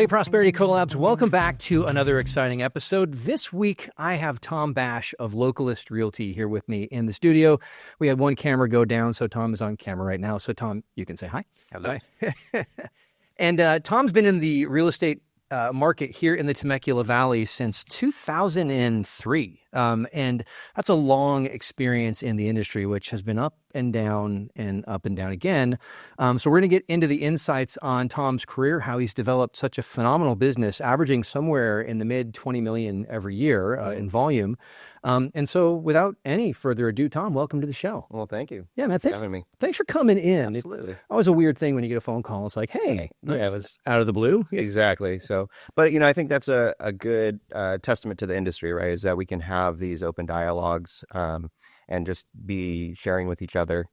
Hey, Prosperity Collabs, welcome back to another exciting episode. This week, I have Tom Bash of Localist Realty here with me in the studio. We had one camera go down, so Tom is on camera right now. So Tom, you can say hi. Hello. And Tom's been in the real estate market here in the Temecula Valley since 2003. And that's a long experience in the industry, which has been up and down and up and down again. So we're going to get into the insights on Tom's career, how he's developed such a phenomenal business, averaging somewhere in the mid 20 million every year in volume. And so without any further ado, Tom, welcome to the show. Well, thank you. Yeah, man, for having me. Thanks for coming in. Absolutely. It's always a weird thing when you get a phone call. It's like, hey, Yeah, it was out of the blue. exactly. So, but I think that's a good testament to the industry, right? Is that we can have these open dialogues and just be sharing with each other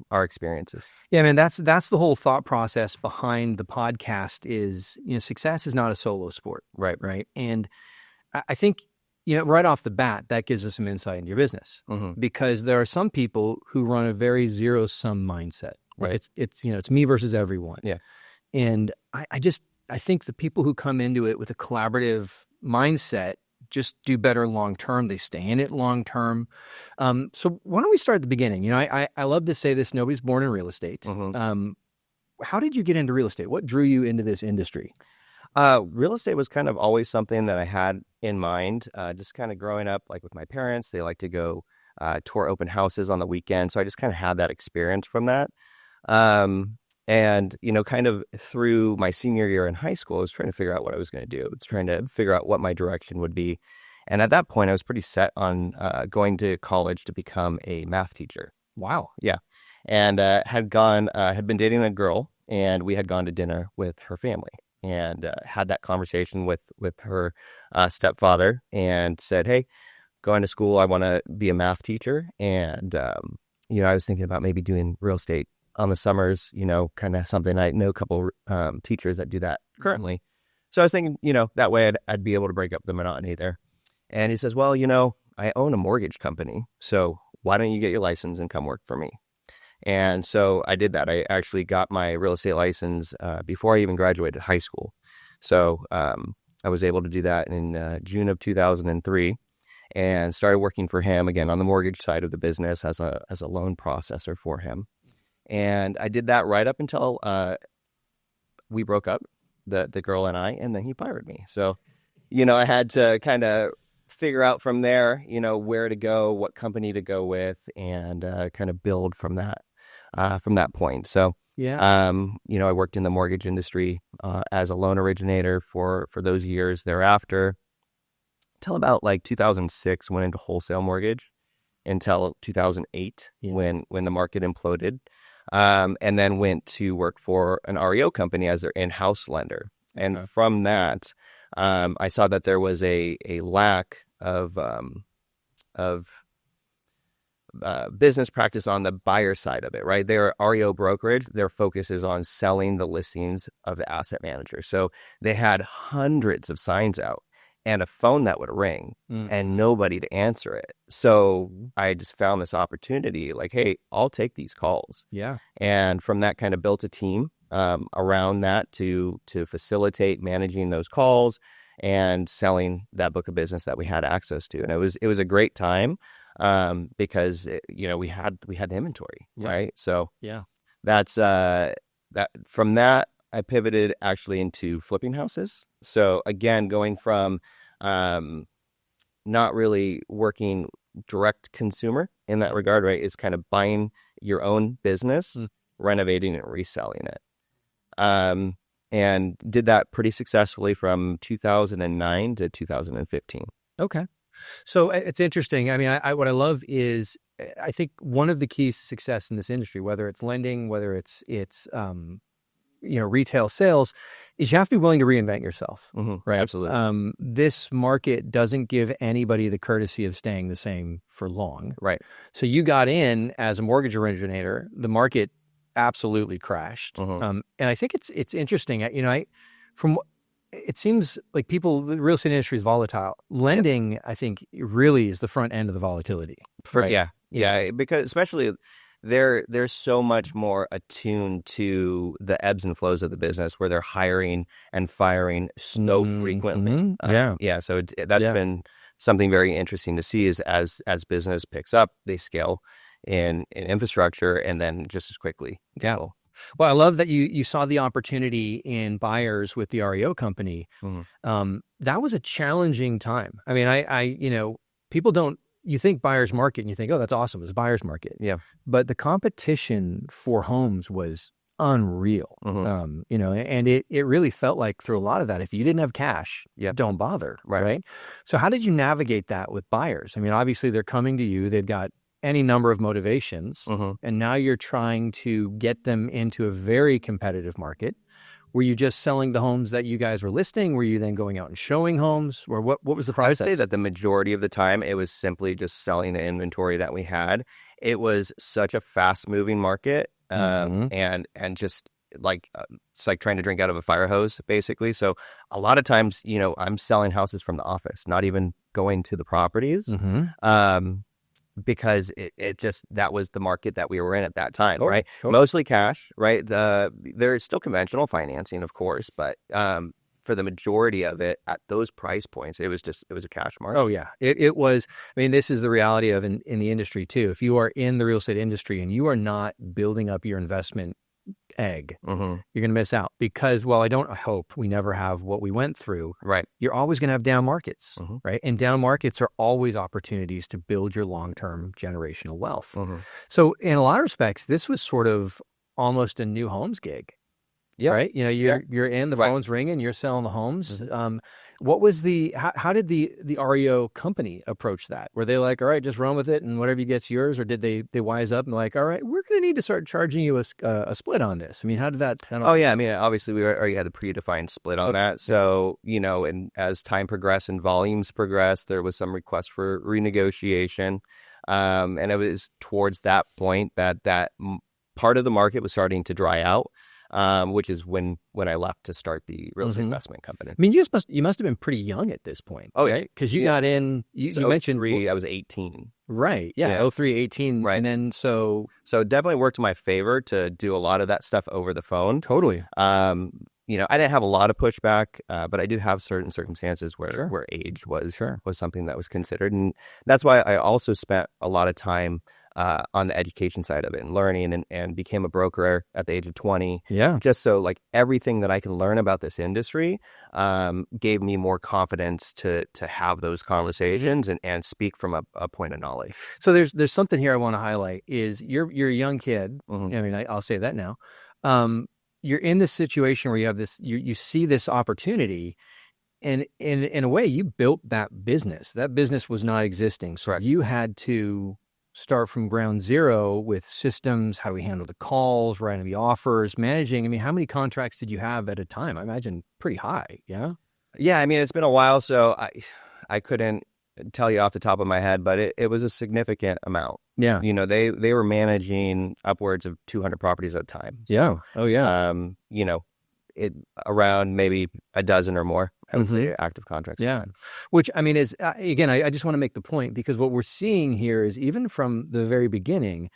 our experiences. Yeah, man, that's the whole thought process behind the podcast is, success is not a solo sport. Right. And I think, right off the bat, that gives us some insight into your business because there are some people who run a very zero-sum mindset. Right. It's me versus everyone. Yeah. And I think the people who come into it with a collaborative mindset just do better long-term. They stay in it long-term. So why don't we start at the beginning? I love to say this, nobody's born in real estate. How did you get into real estate? What drew you into this industry? Real estate was kind of always something that I had in mind, just kind of growing up, like with my parents. They like to go tour open houses on the weekend. So I just kind of had that experience from that. And, kind of through my senior year in high school, I was trying to figure out what I was going to do. I was trying to figure out what my direction would be. And at that point, I was pretty set on going to college to become a math teacher. Wow. Yeah. And had been dating a girl, and we had gone to dinner with her family and had that conversation with her stepfather and said, hey, going to school, I want to be a math teacher. And, I was thinking about maybe doing real estate on the summers, kind of something. I know a couple teachers that do that currently. So I was thinking, that way I'd be able to break up the monotony there. And he says, well, I own a mortgage company, so why don't you get your license and come work for me? And so I did that. I actually got my real estate license before I even graduated high school. So I was able to do that in June of 2003 and started working for him again on the mortgage side of the business as a loan processor for him. And I did that right up until we broke up, the girl and I, and then he fired me. So, I had to kind of figure out from there, where to go, what company to go with, and kind of build from that point. So, I worked in the mortgage industry as a loan originator for those years thereafter, until about like 2006, went into wholesale mortgage until 2008 when the market imploded. And then went to work for an REO company as their in-house lender. And from that, I saw that there was a lack of business practice on the buyer side of it, right? They're REO brokerage. Their focus is on selling the listings of the asset manager. So they had hundreds of signs out and a phone that would ring and nobody to answer it. So I just found this opportunity like, hey, I'll take these calls. Yeah. And from that kind of built a team around that to facilitate managing those calls and selling that book of business that we had access to. And it was a great time because, we had the inventory, right? So that's that from that, I pivoted actually into flipping houses. So again, going from not really working direct consumer in that regard, right? It's kind of buying your own business, renovating and reselling it. And did that pretty successfully from 2009 to 2015. Okay. So it's interesting. I mean, what I love is I think one of the keys to success in this industry, whether it's lending, whether it's retail sales, is you have to be willing to reinvent yourself. Right. Absolutely. This market doesn't give anybody the courtesy of staying the same for long. Right. So you got in as a mortgage originator, the market absolutely crashed. And I think it's interesting. It seems like the real estate industry is volatile. Lending, I think, really is the front end of the volatility. Yeah. Because especially they're so much more attuned to the ebbs and flows of the business, where they're hiring and firing so frequently. Yeah. Yeah. So that's been something very interesting to see, is as business picks up, they scale in infrastructure, and then just as quickly. Yeah. Well, I love that you saw the opportunity in buyers with the REO company. That was a challenging time. I mean, people don't, you think buyer's market and you think, oh, that's awesome. It's buyer's market. Yeah. But the competition for homes was unreal. And it really felt like through a lot of that, if you didn't have cash, don't bother. Right. So how did you navigate that with buyers? I mean, obviously they're coming to you, they've got any number of motivations, and now you're trying to get them into a very competitive market. Were you just selling the homes that you guys were listing? Were you then going out and showing homes? Or what was the process? I would say that the majority of the time it was simply just selling the inventory that we had. It was such a fast moving market, and just like it's like trying to drink out of a fire hose, basically. So a lot of times, I'm selling houses from the office, not even going to the properties. Because it just, that was the market that we were in at that time, right? Mostly cash, right? There's still conventional financing, of course, but for the majority of it at those price points, it was a cash market. Oh yeah, it was. I mean, this is the reality of in the industry too. If you are in the real estate industry and you are not building up your investment egg, you're going to miss out, because I hope we never have what we went through. Right. You're always going to have down markets, right? And down markets are always opportunities to build your long-term generational wealth. So in a lot of respects, this was sort of almost a new homes gig. Yeah. Right. You're in, the phone's ringing, you're selling the homes. What was how did the REO company approach that? Were they like, all right, just run with it and whatever you get's yours? Or did they wise up and like, all right, we're going to need to start charging you a split on this? I mean, how did that? Oh yeah. I mean, obviously we already had a predefined split on that. So, and as time progressed and volumes progressed, there was some request for renegotiation. And it was towards that point that part of the market was starting to dry out. Which is when I left to start the real estate investment company. I mean, you must have been pretty young at this point. Oh, right? Because you got in, you mentioned 03, I was 18. Right. Yeah. 03, 18. Right. And then so it definitely worked in my favor to do a lot of that stuff over the phone. Totally. I didn't have a lot of pushback, but I did have certain circumstances where age was something that was considered. And that's why I also spent a lot of time on the education side of it and learning, and became a broker at the age of 20. Yeah. Just so like everything that I can learn about this industry gave me more confidence to have those conversations and speak from a point of knowledge. So there's something here I want to highlight is you're a young kid. I mean, I'll say that now. You're in this situation where you have this, you see this opportunity, and in a way you built that business. That business was not existing. So you had to start from ground zero with systems. How do we handle the calls, writing the offers, managing? I mean, how many contracts did you have at a time? I imagine pretty high. Yeah. Yeah. I mean, it's been a while, so I couldn't tell you off the top of my head, but it was a significant amount. Yeah. They were managing upwards of 200 properties at a time. Yeah. Oh yeah. It around maybe a dozen or more, I would say, active contracts. Yeah. Which, I mean, is, again, I just want to make the point, because what we're seeing here is even from the very beginning,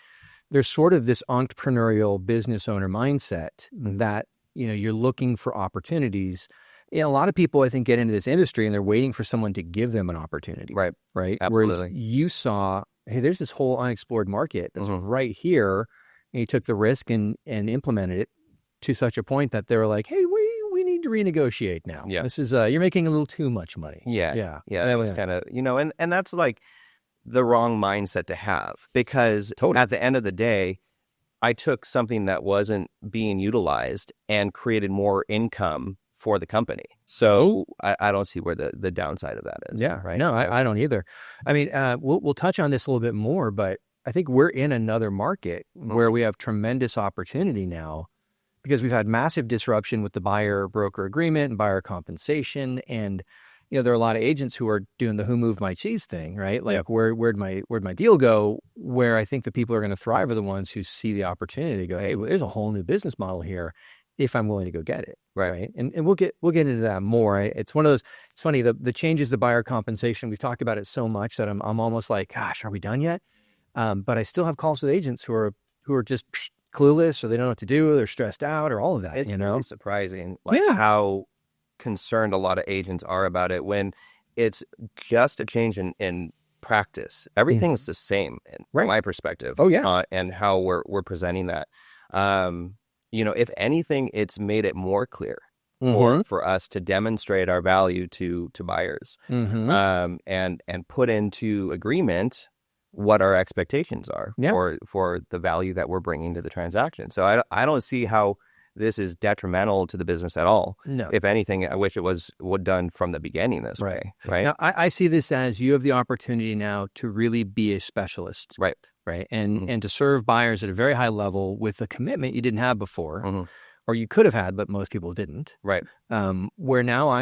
there's sort of this entrepreneurial business owner mindset that, you're looking for opportunities. A lot of people, I think, get into this industry and they're waiting for someone to give them an opportunity. Right. Absolutely. Whereas you saw, hey, there's this whole unexplored market that's right here. And you took the risk and implemented it to such a point that they were like, hey, we need to renegotiate now. Yeah. This is, you're making a little too much money. Yeah. That was kind of, and that's like the wrong mindset to have, because at the end of the day, I took something that wasn't being utilized and created more income for the company. So I don't see where the downside of that is. Yeah. Right. No, I don't either. I mean, we'll touch on this a little bit more, but I think we're in another market where we have tremendous opportunity now, because we've had massive disruption with the buyer broker agreement and buyer compensation. And, there are a lot of agents who are doing the who moved my cheese thing, right? Like where'd my deal go? Where I think the people who are going to thrive are the ones who see the opportunity. They go, hey, well, there's a whole new business model here if I'm willing to go get it. Right. And we'll get into that more. It's one of those, it's funny, the changes, the buyer compensation, we've talked about it so much that I'm almost like, gosh, are we done yet? But I still have calls with agents who are who are just clueless, or they don't know what to do, they're stressed out, or all of that. It's You know, really surprising, like how concerned a lot of agents are about it when it's just a change in practice. Everything's the same from my perspective. Oh yeah. And how we're presenting that. If anything, it's made it more clear for us to demonstrate our value to buyers, and put into agreement what our expectations are for the value that we're bringing to the transaction. So I don't see how this is detrimental to the business at all. No. If anything, I wish it was done from the beginning this way. Right. Now, I see this as you have the opportunity now to really be a specialist. Right. Right. And to serve buyers at a very high level with a commitment you didn't have before, or you could have had, but most people didn't. Right. Where now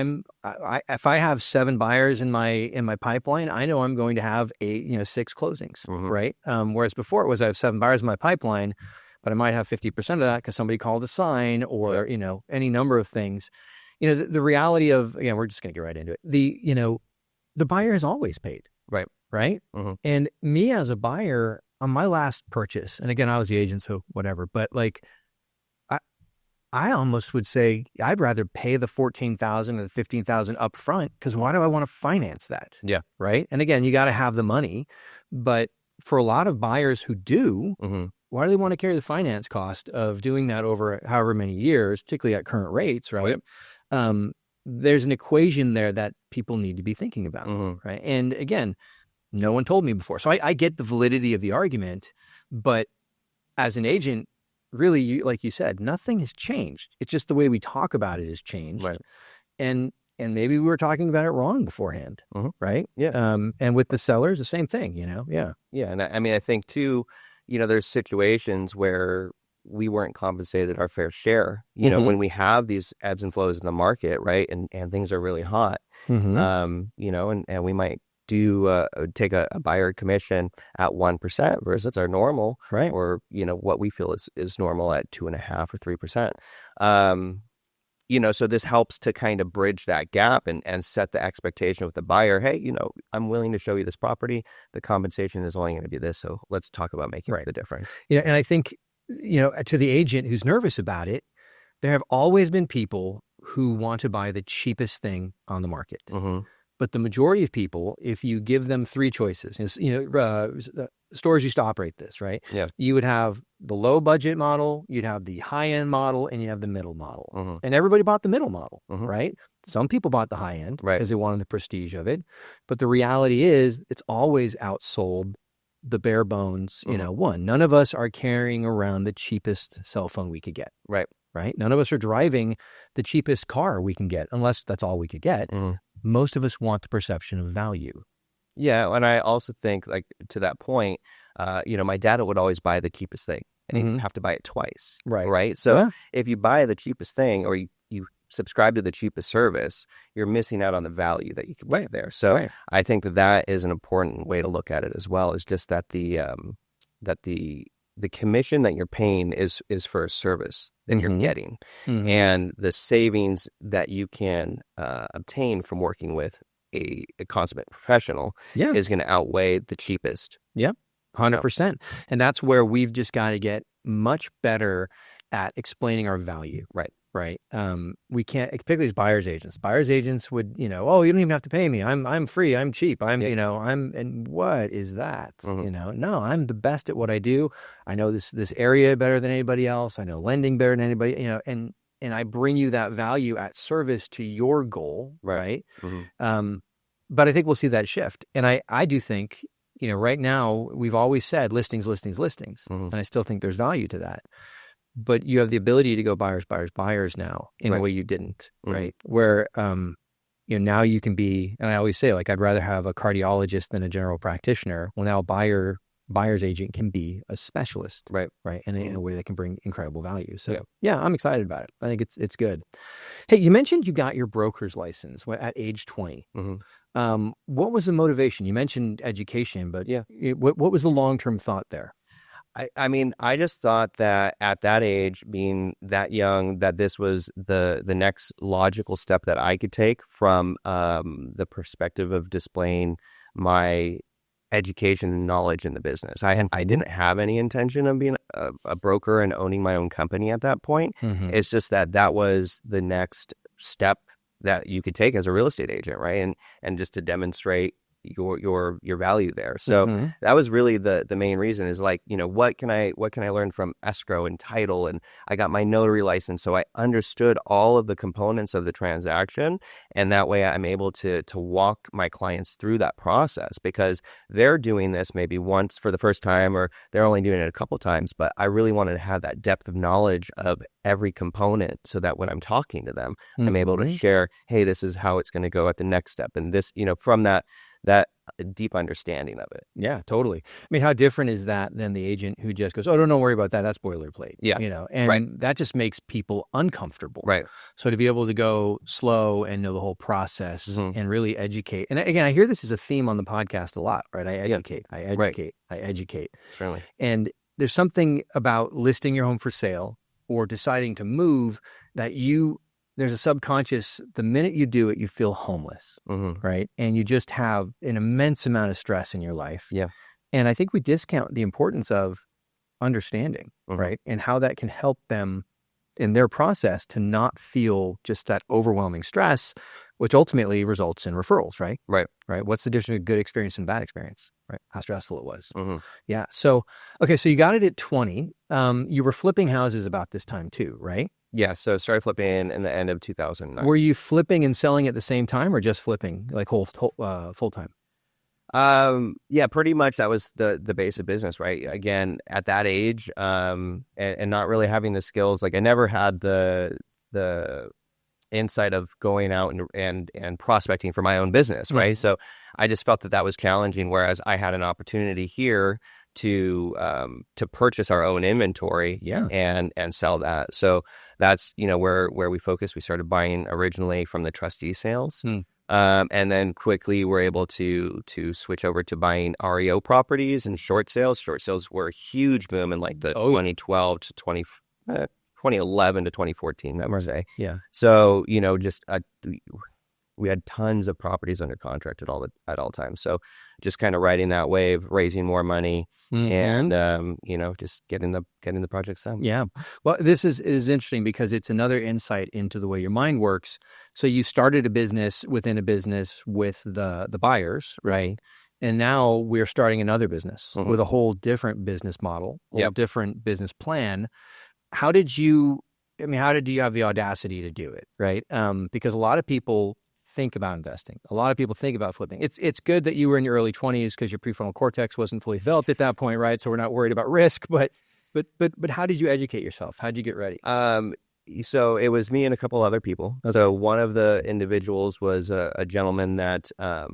if I have 7 buyers in my pipeline, I know I'm going to have 6 closings. Right. Whereas before it was I have 7 buyers in my pipeline, but I might have 50% of that because somebody called a sign or, any number of things. The reality of, we're just going to get right into it. The buyer is always paid. Right. Right. And me as a buyer on my last purchase, and again, I was the agent, so whatever, but like, I almost would say I'd rather pay the $14,000 or the $15,000 up front, because why do I want to finance that? Yeah. Right. And again, you got to have the money, but for a lot of buyers who do, why do they want to carry the finance cost of doing that over however many years, particularly at current rates, right? There's an equation there that people need to be thinking about, right? And again, no one told me before. So I get the validity of the argument, but as an agent, really, like you said, nothing has changed. It's just the way we talk about it has changed. Right. And maybe we were talking about it wrong beforehand, right? Yeah. And with the sellers, the same thing, Yeah. Yeah. And I think too, there's situations where we weren't compensated our fair share, when we have these ebbs and flows in the market, right? And things are really hot, and we might take a buyer commission at 1% versus our normal, right? Or, what we feel is normal at 2.5% or 3%. So this helps to kind of bridge that gap and set the expectation with the buyer. Hey, I'm willing to show you this property. The compensation is only going to be this. So let's talk about making the difference. And I think, to the agent who's nervous about it, there have always been people who want to buy the cheapest thing on the market. But the majority of people, if you give them 3 choices, stores used to operate this, right? Yeah. You would have the low budget model, you'd have the high end model, and you have the middle model. And everybody bought the middle model, right? Some people bought the high end because they wanted the prestige of it. But the reality is it's always outsold the bare bones, one. None of us are carrying around the cheapest cell phone we could get. Right. Right. None of us are driving the cheapest car we can get, unless that's all we could get. Most of us want the perception of value. Yeah. And I also think, like, to that point, my dad would always buy the cheapest thing, and he'd have to buy it twice. Right. Right. So if you buy the cheapest thing, or you subscribe to the cheapest service, you're missing out on the value that you can buy there. So I think that is an important way to look at it as well, is just that the commission that you're paying is for a service that you're getting, and the savings that you can obtain from working with a consummate professional is going to outweigh the cheapest. Yep, 100%. And that's where we've just got to get much better at explaining our value. Right. We can't, particularly as buyer's agents. Buyer's agents would, oh, you don't even have to pay me. I'm free. I'm cheap. And what is that? No, I'm the best at what I do. I know this area better than anybody else. I know lending better than anybody, and I bring you that value at service to your goal. Right. But I think we'll see that shift. And I do think, right now we've always said listings. And I still think there's value to that. But you have the ability to go buyers now in a way you didn't, right? Where, now you can be, and I always say, like, I'd rather have a cardiologist than a general practitioner. Well, now buyer's agent can be a specialist, right? And in a way that can bring incredible value. So yeah, I'm excited about it. I think it's good. Hey, you mentioned you got your broker's license at age 20. What was the motivation? You mentioned education, but what was the long-term thought there? I just thought that at that age, being that young, that this was the next logical step that I could take from the perspective of displaying my education and knowledge in the business. I didn't have any intention of being a broker and owning my own company at that point. It's just that was the next step that you could take as a real estate agent, right? And just to demonstrate your value there. So that was really the main reason, is like, what can I learn from escrow and title? And I got my notary license, so I understood all of the components of the transaction, and that way I'm able to walk my clients through that process, because they're doing this maybe once for the first time, or they're only doing it a couple times. But I really wanted to have that depth of knowledge of every component, so that when I'm talking to them, I'm able to share, hey, this is how it's going to go at the next step, and this, from that deep understanding of it. Yeah, totally. I mean, how different is that than the agent who just goes, "Oh, don't worry about that. That's boilerplate." Yeah. And that just makes people uncomfortable. Right. So to be able to go slow and know the whole process and really educate. And again, I hear this as a theme on the podcast a lot, right? I educate, I educate, I educate. Certainly. And there's something about listing your home for sale or deciding to move that there's a subconscious, the minute you do it, you feel homeless, right? And you just have an immense amount of stress in your life. Yeah. And I think we discount the importance of understanding, right? And how that can help them in their process to not feel just that overwhelming stress, which ultimately results in referrals, right? Right. Right. What's the difference between good experience and bad experience, right? How stressful it was. Yeah. So, okay. So you got it at 20. You were flipping houses about this time too, right? Yeah, so started flipping in the end of 2009. Were you flipping and selling at the same time, or just flipping like full time? Yeah, pretty much that was the base of business, right? Again, at that age, and not really having the skills, like I never had the insight of going out and prospecting for my own business, right? So I just felt that was challenging, whereas I had an opportunity here to purchase our own inventory and sell that. So that's, where we focused. We started buying originally from the trustee sales. And then quickly we're able to switch over to buying REO properties and short sales. Short sales were a huge boom in like the 2012 to 2011 to 2014, I would say. Yeah. So, just we had tons of properties under contract at all times. So just kind of riding that wave, raising more money, and just getting the projects done. Yeah. Well, this is interesting because it's another insight into the way your mind works. So you started a business within a business with the buyers, right? And now we're starting another business with a whole different business model, whole different business plan. How did you have the audacity to do it, right? Because a lot of people think about investing. A lot of people think about flipping. It's good that you were in your early 20s because your prefrontal cortex wasn't fully developed at that point, right? So we're not worried about risk. But how did you educate yourself? How did you get ready? So it was me and a couple other people. Okay. So one of the individuals was a gentleman that I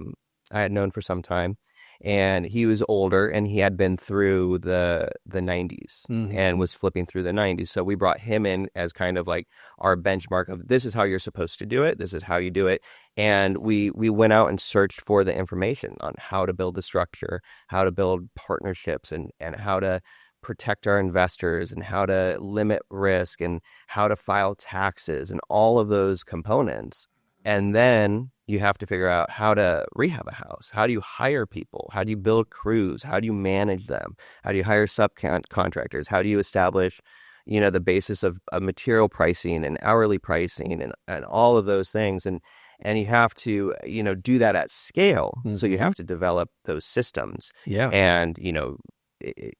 had known for some time, and he was older and he had been through the 90s and was flipping through the 90s. So we brought him in as kind of like our benchmark of, this is how you're supposed to do it. This is how you do it. And we went out and searched for the information on how to build the structure, how to build partnerships, and how to protect our investors, and how to limit risk, and how to file taxes, and all of those components. And then you have to figure out how to rehab a house. How do you hire people? How do you build crews? How do you manage them? How do you hire subcontractors? How do you establish, the basis of material pricing and hourly pricing and all of those things? And you have to, do that at scale. So you have to develop those systems. Yeah. And,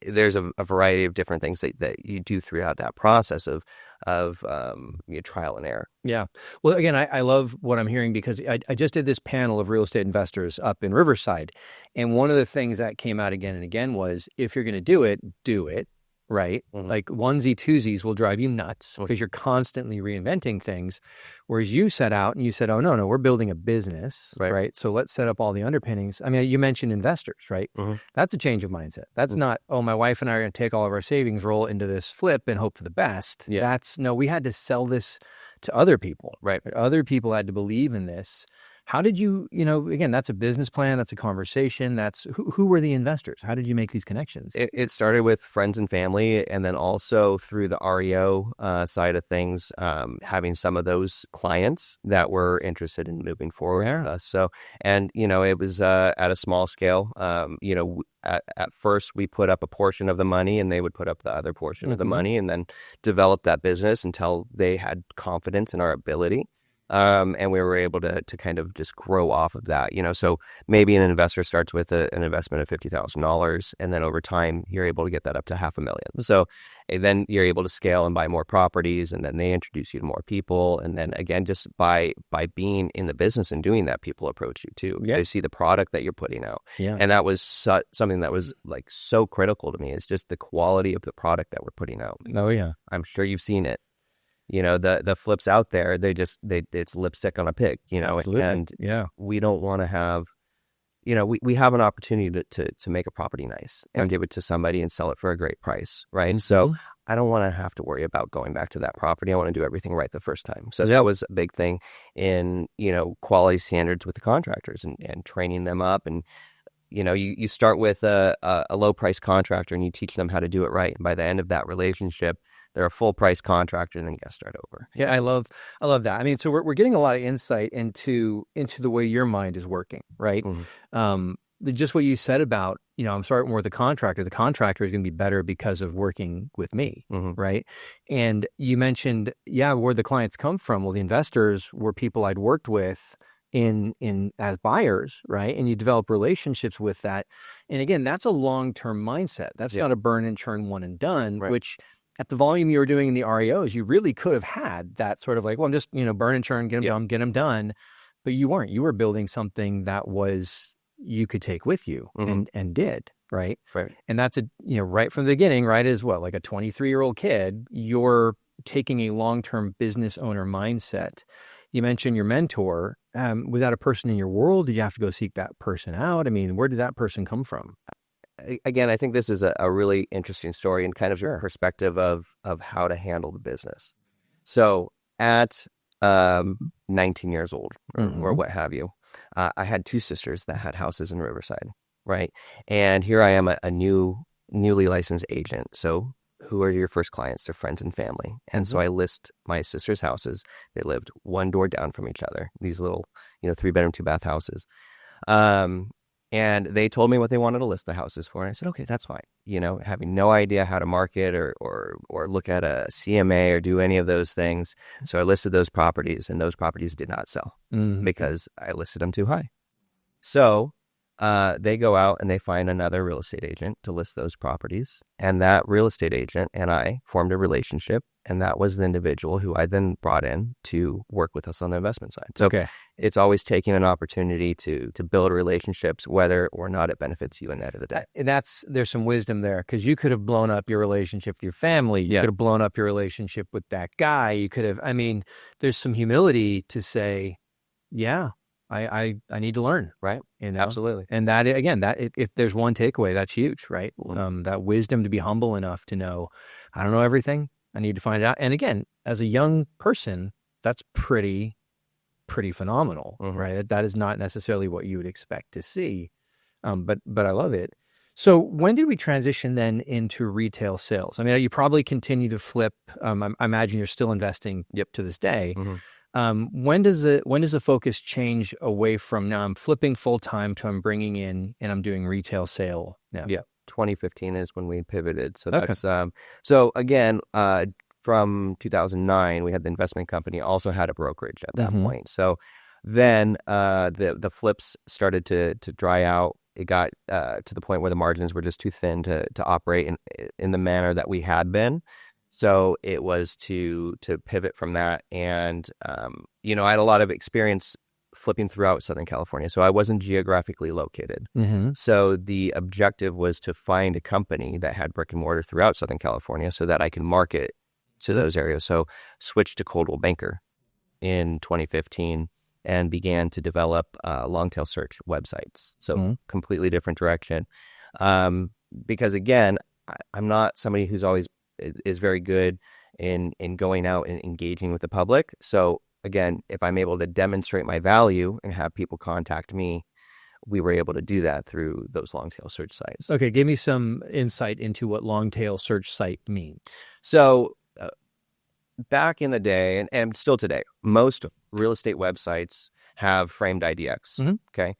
there's a variety of different things that you do throughout that process of trial and error. Yeah. Well, again, I love what I'm hearing because I just did this panel of real estate investors up in Riverside. And one of the things that came out again and again was, if you're going to do it, right? Like onesie twosies will drive you nuts because you're constantly reinventing things. Whereas you set out and you said, oh, no, we're building a business, right? So let's set up all the underpinnings. I mean, you mentioned investors, right? That's a change of mindset. That's not, oh, my wife and I are going to take all of our savings, roll into this flip and hope for the best. Yeah. We had to sell this to other people, right? Other people had to believe in this. How did you, again, that's a business plan, that's a conversation, that's who were the investors? How did you make these connections? It started with friends and family, and then also through the REO side of things, having some of those clients that were interested in moving forward with us. So, and it was at a small scale. At first we put up a portion of the money, and they would put up the other portion of the money, and then develop that business until they had confidence in our ability. And we were able to kind of just grow off of that, So maybe an investor starts with an investment of $50,000, and then over time you're able to get that up to $500,000. So then you're able to scale and buy more properties, and then they introduce you to more people, and then again, just by being in the business and doing that, people approach you too. Yeah. They see the product that you're putting out, Yeah. and that was something that was like so critical to me. Is just the quality of the product that we're putting out. Oh yeah, I'm sure you've seen it. The flips out there, it's lipstick on a pig, absolutely. And yeah, we don't want to have, we have an opportunity to make a property nice and give it to somebody and sell it for a great price, right? So I don't want to have to worry about going back to that property. I want to do everything right the first time. So that was a big thing in, quality standards with the contractors and training them up. And, you start with a low price contractor and you teach them how to do it right. And by the end of that relationship, they're a full price contractor, and then you got to start over. Yeah, I love that. I mean, so we're getting a lot of insight into the way your mind is working, right? Just what you said about, I'm starting with the contractor. The contractor is going to be better because of working with me, right? And you mentioned, where the clients come from. Well, the investors were people I'd worked with in as buyers, right? And you develop relationships with that. And again, that's a long-term mindset. That's not a burn and churn one and done, Right. which at the volume you were doing in the REOs, you really could have had that sort of like, well, I'm just, burn and churn, get them done. But you weren't. You were building something that you could take with you and did, right? Right. And that's right from the beginning, right? As well, like a 23-year-old kid, you're taking a long-term business owner mindset. You mentioned your mentor. Was that a person in your world? Did you have to go seek that person out? I mean, where did that person come from? Again, I think this is a really interesting story and kind of your perspective of how to handle the business. So at 19 years old or what have you, I had two sisters that had houses in Riverside, right? And here I am, a newly licensed agent. So who are your first clients? They're friends and family. And so I list my sisters' houses. They lived one door down from each other, these little, 3-bedroom, 2-bath houses. And they told me what they wanted to list the houses for. And I said, okay, that's fine. Having no idea how to market or look at a CMA or do any of those things. So I listed those properties, and those properties did not sell because I listed them too high. So they go out and they find another real estate agent to list those properties. And that real estate agent and I formed a relationship. And that was the individual who I then brought in to work with us on the investment side. So it's always taking an opportunity to build relationships, whether or not it benefits you in the end of the day. And there's some wisdom there, because you could have blown up your relationship with your family. You could have blown up your relationship with that guy. You could have, there's some humility to say, I need to learn, right? Absolutely. And that, again, if there's one takeaway, that's huge, right? That wisdom to be humble enough to know, I don't know everything. I need to find it out. And again, as a young person, that's pretty phenomenal, right? That is not necessarily what you would expect to see. But I love it. So when did we transition then into retail sales? I mean, you probably continue to flip. I imagine you're still investing to this day. When does the focus change away from now I'm flipping full time to I'm bringing in and I'm doing retail sale now? 2015 is when we pivoted. So that's so again, from 2009, we had the investment company, also had a brokerage at that point. So then the flips started to dry out. It got to the point where the margins were just too thin to operate in the manner that we had been. So it was to pivot from that. And, I had a lot of experience flipping throughout Southern California. So I wasn't geographically located. So the objective was to find a company that had brick and mortar throughout Southern California so that I can market to those areas. So switched to Coldwell Banker in 2015 and began to develop long tail search websites. So completely different direction. Because again, I'm not somebody who's always is very good in going out and engaging with the public. So again, if I'm able to demonstrate my value and have people contact me, we were able to do that through those long tail search sites. Okay, give me some insight into what long tail search site means. So back in the day, and still today, most real estate websites have framed IDX. Mhm. Okay.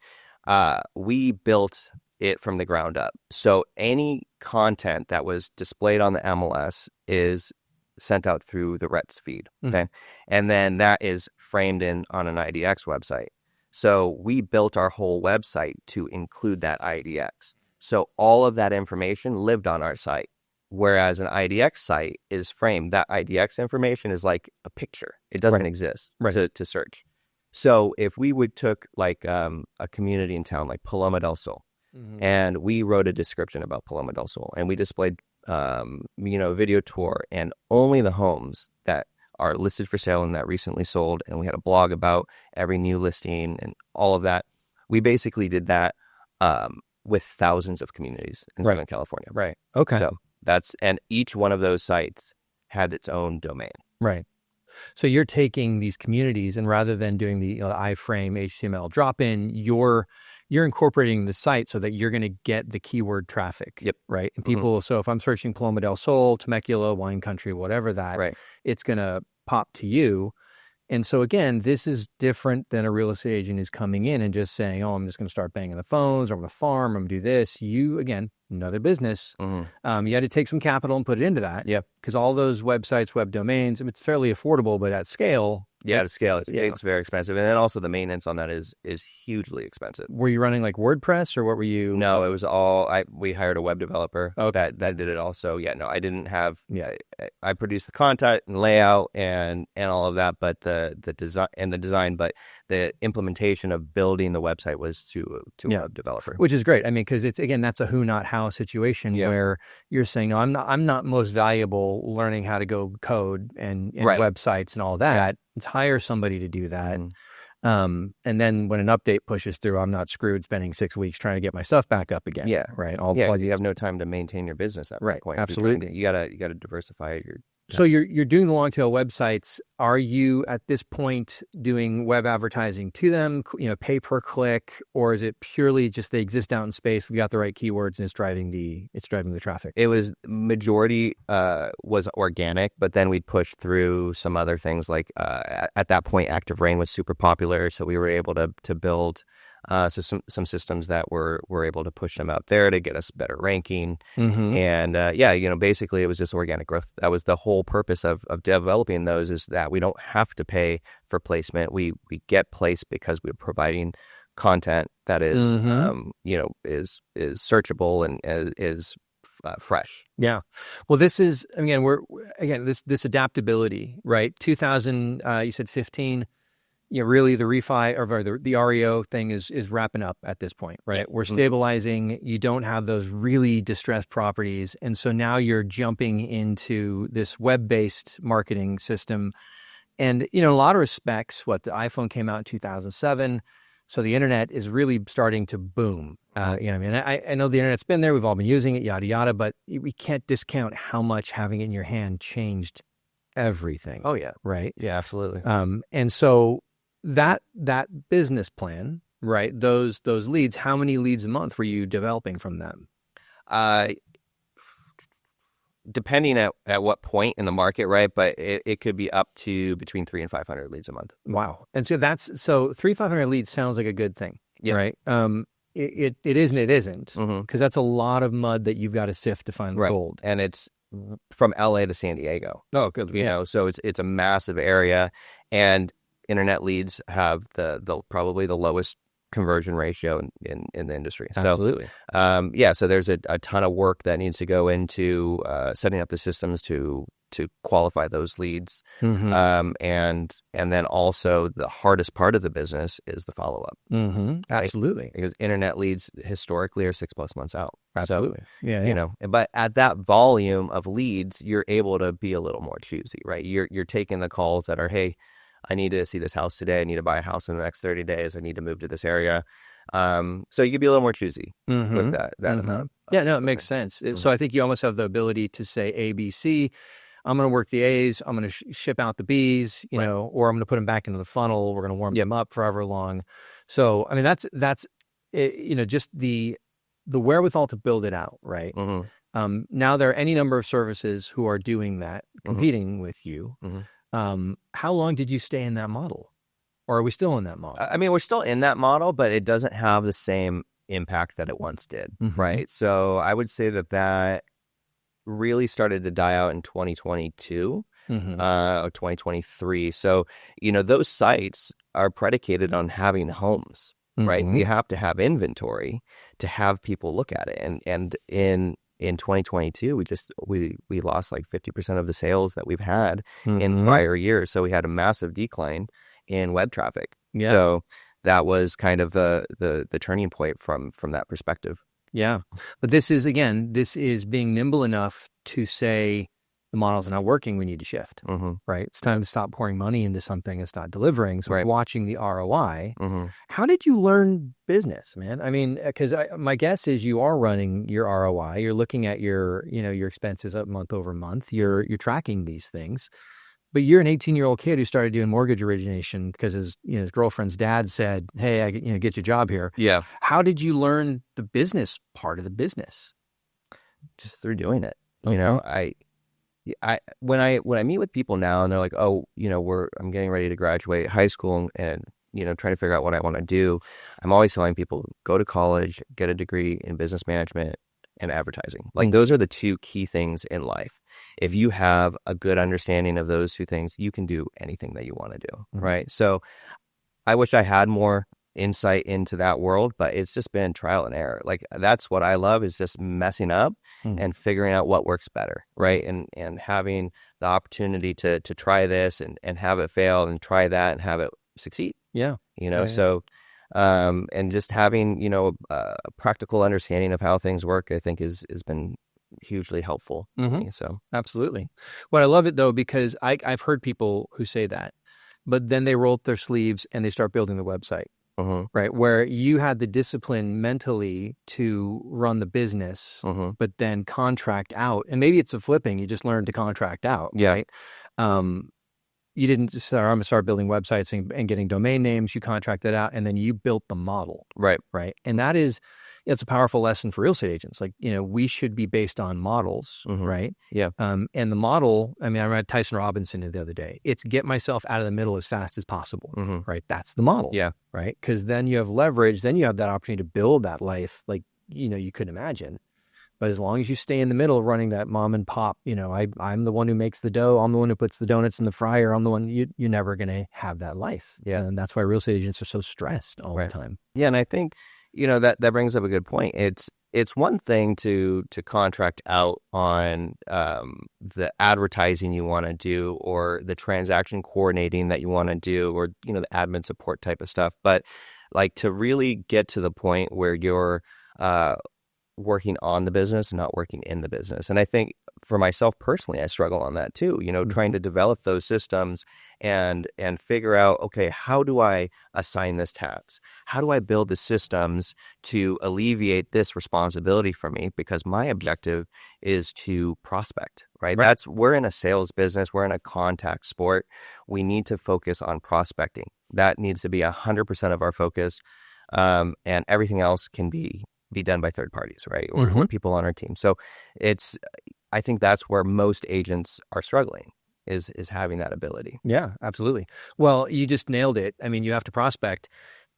We built it from the ground up. So any content that was displayed on the MLS is sent out through the RETS feed. Okay. And then that is framed in on an IDX website. So we built our whole website to include that IDX. So all of that information lived on our site. Whereas an IDX site is framed, that IDX information is like a picture. It doesn't exist to search. So if we took like a community in town like Paloma del Sol, and we wrote a description about Paloma del Sol, and we displayed video tour and only the homes that are listed for sale and that recently sold, and we had a blog about every new listing and all of that. We basically did that with thousands of communities in Southern California. Right. Okay. So and each one of those sites had its own domain. Right. So you're taking these communities, and rather than doing the iframe HTML drop-in, you're incorporating the site so that you're going to get the keyword traffic. Yep. Right. And people, so if I'm searching Paloma del Sol, Temecula, wine country, whatever that, it's going to pop to you. And so again, this is different than a real estate agent who's coming in and just saying, oh, I'm just going to start banging the phones, or I'm going to farm, I'm going to do this. You, again, another business. You had to take some capital and put it into that. Yeah. Because all those websites, web domains, it's fairly affordable, but at scale. Yeah, at scale, it's very expensive. And then also the maintenance on that is hugely expensive. Were you running like WordPress, or what were you? No, it was all, we hired a web developer that did it also. Yeah, no, I didn't have, I produced the content and layout and all of that, but the design, but the implementation of building the website was to a web developer. Which is great. I mean, because it's, again, that's a who, not how situation where you're saying, no, I'm not most valuable learning how to go code and websites and all that. Let's hire somebody to do that. And then when an update pushes through, I'm not screwed spending 6 weeks trying to get my stuff back up again. Yeah. Right. You have no time to maintain your business at that point. Absolutely. You gotta diversify your. So you're doing the long tail websites. Are you at this point doing web advertising to them, pay per click, or is it purely just they exist out in space? We got the right keywords and it's driving the traffic? It was majority was organic, but then we'd push through some other things like at that point, Active Rain was super popular, so we were able to build some systems that were able to push them out there to get us better ranking. And basically it was just organic growth. That was the whole purpose of developing those, is that we don't have to pay for placement. We get placed because we're providing content that is is searchable and is fresh. Yeah. Well, this is, again, this adaptability, right? 2000, you said 15. Really the refi or the REO thing is wrapping up at this point, right? We're stabilizing. You don't have those really distressed properties. And so now you're jumping into this web-based marketing system. And, in a lot of respects, the iPhone came out in 2007. So the internet is really starting to boom. I know the internet's been there. We've all been using it, yada, yada, but we can't discount how much having it in your hand changed everything. Oh, yeah. Right? Yeah, absolutely. And so that business plan, right? Those leads, how many leads a month were you developing from them? Depending at what point in the market, right? But it could be up to between 300 and 500 leads a month. Wow. And so 300-500 leads sounds like a good thing, right? It is and it isn't, because that's a lot of mud that you've got to sift to find the gold. And it's from LA to San Diego. Oh, good. So it's a massive area, and internet leads have probably the lowest conversion ratio in the industry. Absolutely. So there's a ton of work that needs to go into setting up the systems to qualify those leads. And then also the hardest part of the business is the follow-up. Absolutely. Right? Because internet leads historically are 6+ months out. Absolutely. So, but at that volume of leads, you're able to be a little more choosy, right? You're taking the calls that are, hey, I need to see this house today. I need to buy a house in the next 30 days. I need to move to this area. So you can be a little more choosy with that amount. Yeah, no, it makes sense. So I think you almost have the ability to say ABC. I'm going to work the A's, I'm going to ship out the B's, you know, or I'm going to put them back into the funnel. We're going to warm them up forever long. So, I mean, that's you know, just the wherewithal to build it out, right? Now there are any number of services who are doing that, competing with you. How long did you stay in that model? Or are we still in that model? I mean, we're still in that model, but it doesn't have the same impact that it once did, right? So I would say that really started to die out in 2022 or 2023. So, you know, those sites are predicated on having homes, right? You have to have inventory to have people look at it. And in 2022, we lost like 50% of the sales that we've had in prior years. So we had a massive decline in web traffic. So that was kind of the turning point from that perspective. Yeah. But this is being nimble enough to say the model's not working, we need to shift, right? It's time to stop pouring money into something that's not delivering. So watching the ROI. How did you learn business, man? I mean, because my guess is you are running your ROI. You're looking at your expenses up month over month. You're tracking these things. But you're an 18-year-old kid who started doing mortgage origination because his girlfriend's dad said, "Hey, I get you a job here." Yeah. How did you learn the business part of the business? Just through doing it. You know, when I meet with people now and they're like, "Oh, you know, I'm getting ready to graduate high school and you know, trying to figure out what I want to do," I'm always telling people, go to college, get a degree in business management and advertising. Like those are the two key things in life. If you have a good understanding of those two things, you can do anything that you want to do, right? So I wish I had more insight into that world, but it's just been trial and error. Like that's what I love, is just messing up and figuring out what works better, right? And having the opportunity to try this and have it fail and try that and have it succeed. Yeah. You know, so and just having, you know, a practical understanding of how things work, I think has been hugely helpful to me. So absolutely. Well, I love it though, because I've heard people who say that, but then they roll up their sleeves and they start building the website, right? Where you had the discipline mentally to run the business, but then contract out. And maybe it's a flipping. You just learned to contract out, right? You didn't just say, I'm going to start building websites and getting domain names. You contracted out and then you built the model. Right. And that is, it's a powerful lesson for real estate agents. Like, you know, we should be based on models, right? Yeah. And the model, I mean, I read Tyson Robinson the other day. It's get myself out of the middle as fast as possible, right? That's the model. Yeah. Right. Because then you have leverage, then you have that opportunity to build that life like, you know, you couldn't imagine. But as long as you stay in the middle running that mom and pop, you know, I'm the one who makes the dough. I'm the one who puts the donuts in the fryer. I'm the one, you're never going to have that life. Yeah. And that's why real estate agents are so stressed all the time. Yeah. And I think, you know, that brings up a good point. It's one thing to contract out on the advertising you want to do or the transaction coordinating that you want to do or, you know, the admin support type of stuff. But like to really get to the point where you're working on the business and not working in the business. And I think for myself personally, I struggle on that too, you know, trying to develop those systems and figure out, okay, how do I assign this task? How do I build the systems to alleviate this responsibility for me? Because my objective is to prospect, right? We're in a sales business. We're in a contact sport. We need to focus on prospecting. That needs to be 100% of our focus. And everything else can be done by third parties, right? Or people on our team. So I think that's where most agents are struggling is having that ability. Yeah, absolutely. Well, you just nailed it. I mean, you have to prospect.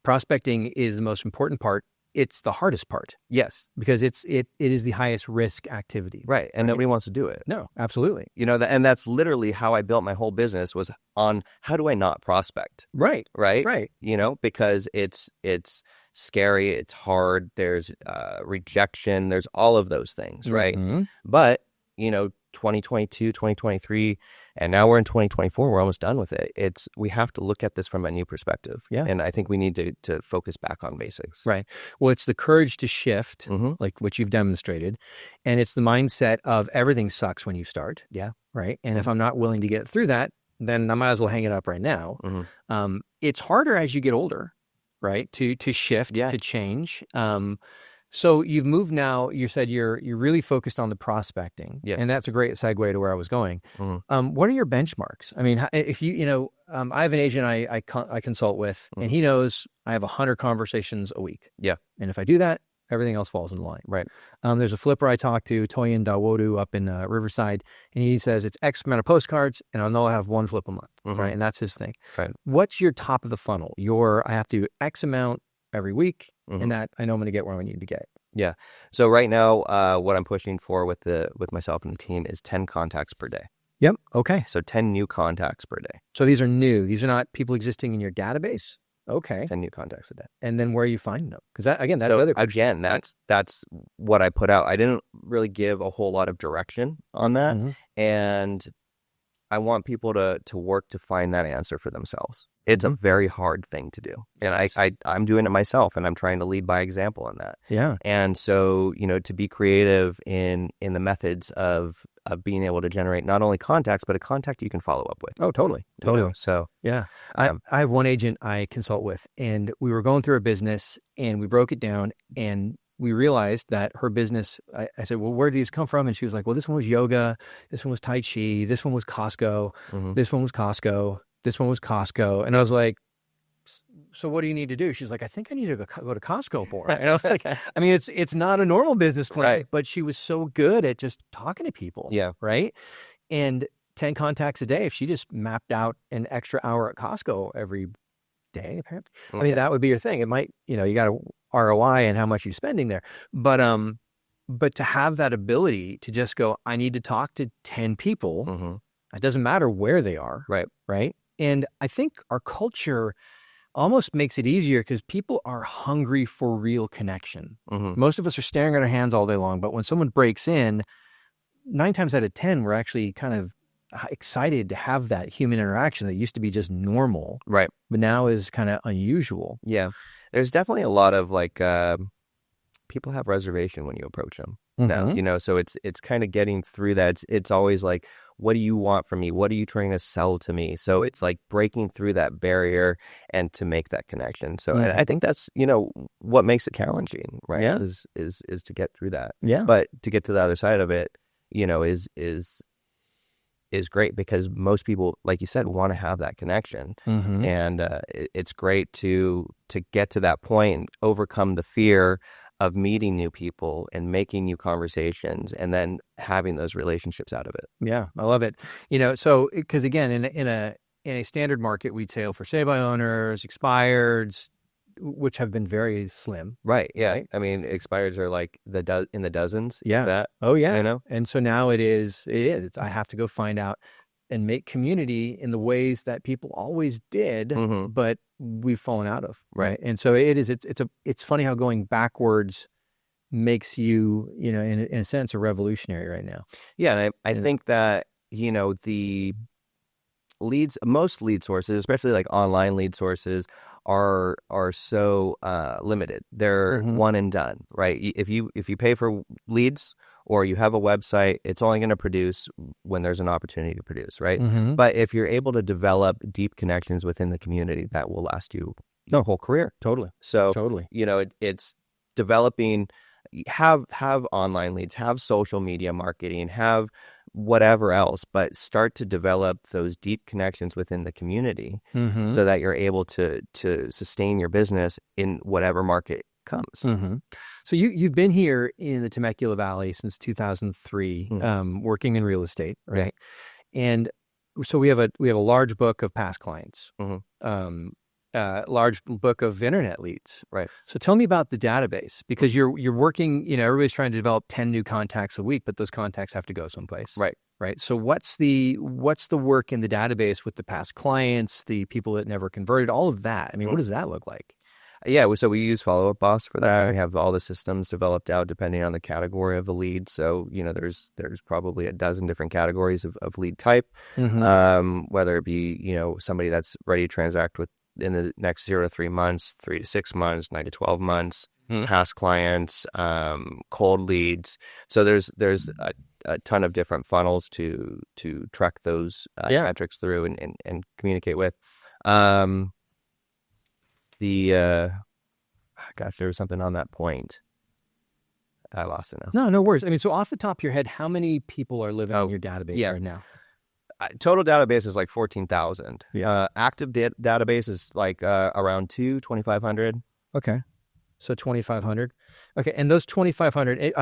Prospecting is the most important part. It's the hardest part. Yes. Because it is the highest risk activity. Right. And nobody wants to do it. No, absolutely. You know, and that's literally how I built my whole business was on how do I not prospect? Right. You know, because it's scary, it's hard, there's rejection, there's all of those things, right? But, you know, 2022, 2023, and now we're in 2024, we're almost done with it. We have to look at this from a new perspective. Yeah. And I think we need to focus back on basics. Right. Well, it's the courage to shift, like what you've demonstrated. And it's the mindset of everything sucks when you start. Yeah. Right. And if I'm not willing to get through that, then I might as well hang it up right now. It's harder as you get older. Right. To shift, to change. So you've moved now. You said you're really focused on the prospecting, Yes. and that's a great segue to where I was going. Mm-hmm. What are your benchmarks? I mean, if I have an agent I consult with, and he knows I have 100 conversations a week. Yeah. And if I do that, everything else falls in line. Right. There's a flipper I talked to, Toyin Dawodu, up in Riverside, and he says it's X amount of postcards, and I'll know I have one flip a month, right? And that's his thing. Right. What's your top of the funnel? I have to do X amount every week, and that I know I'm going to get where I need to get. Yeah. So right now, what I'm pushing for with myself and the team is 10 contacts per day. Yep. Okay. So 10 new contacts per day. So these are new. These are not people existing in your database. Okay. 10 new contacts a day. And then where are you finding them? Because that's the other question. Again, that's what I put out. I didn't really give a whole lot of direction on that. And I want people to work to find that answer for themselves. It's a very hard thing to do. And I'm doing it myself, and I'm trying to lead by example in that. Yeah. And so, to be creative in the methods of being able to generate not only contacts, but a contact you can follow up with. Oh, totally. So, yeah. I have one agent I consult with, and we were going through her business, and we broke it down, and we realized that her business, I said, well, where do these come from? And she was like, well, this one was yoga. This one was Tai Chi. This one was Costco. This one was Costco. This one was Costco. And I was like, so what do you need to do? She's like, I think I need to go to Costco more. And I was like, I mean, it's not a normal business plan, right. But she was so good at just talking to people. Yeah. Right. And 10 contacts a day, if she just mapped out an extra hour at Costco every day, apparently, I mean, that would be your thing. It might, you got a ROI and how much you're spending there. But to have that ability to just go, I need to talk to 10 people. It doesn't matter where they are. Right. Right. And I think our culture almost makes it easier because people are hungry for real connection. Most of us are staring at our hands all day long, but when someone breaks in, 9 times out of 10, we're actually kind of excited to have that human interaction that used to be just normal. Right. But now is kind of unusual. Yeah. There's definitely a lot of people have reservation when you approach them now, so it's kind of getting through that. It's always like, what do you want from me? What are you trying to sell to me? So it's like breaking through that barrier and to make that connection. So and I think that's, what makes it challenging, right? Yeah. Is to get through that. Yeah. But to get to the other side of it, is great because most people, like you said, want to have that connection. And it's great to get to that point and overcome the fear of meeting new people and making new conversations and then having those relationships out of it. Yeah, I love it. So because again, in a standard market, we'd say for sale by owners, expireds, which have been very slim. Right. Yeah. Right? I mean, expireds are like in the dozens. Yeah. That. Oh yeah. I know. And so now it is. I have to go find out and make community in the ways that people always did, but we've fallen out of. Right. And so it is. It's funny how going backwards makes you, in a sense, a revolutionary right now. Yeah, and I think that the most lead sources, especially like online lead sources, are so limited. They're one and done, right? If you pay for leads or you have a website, it's only going to produce when there's an opportunity to produce, right? But if you're able to develop deep connections within the community, that will last you your whole career. Totally. So Totally. It's developing. Have online leads, have social media marketing, have whatever else, but start to develop those deep connections within the community so that you're able to sustain your business in whatever market comes. So you've been here in the Temecula Valley since 2003, working in real estate, right? And so we have a large book of past clients. Large book of internet leads. Right. So tell me about the database, because you're working, everybody's trying to develop 10 new contacts a week, but those contacts have to go someplace. Right. Right. So what's the work in the database with the past clients, the people that never converted, all of that? I mean, what does that look like? Yeah, so we use Follow Up Boss for that. We have all the systems developed out depending on the category of the lead. So, there's probably a dozen different categories of lead type, whether it be, somebody that's ready to transact in the next 0 to 3 months, 3 to 6 months, 9 to 12 months, past clients, cold leads. So there's a ton of different funnels to track those metrics through and communicate with. There was something on that point. I lost it now. No worries. I mean, so off the top of your head, how many people are living in your database yeah. right now? Total database is like 14,000. Active database is like around 2,500. Okay. So 2,500. Okay. And those 2,500,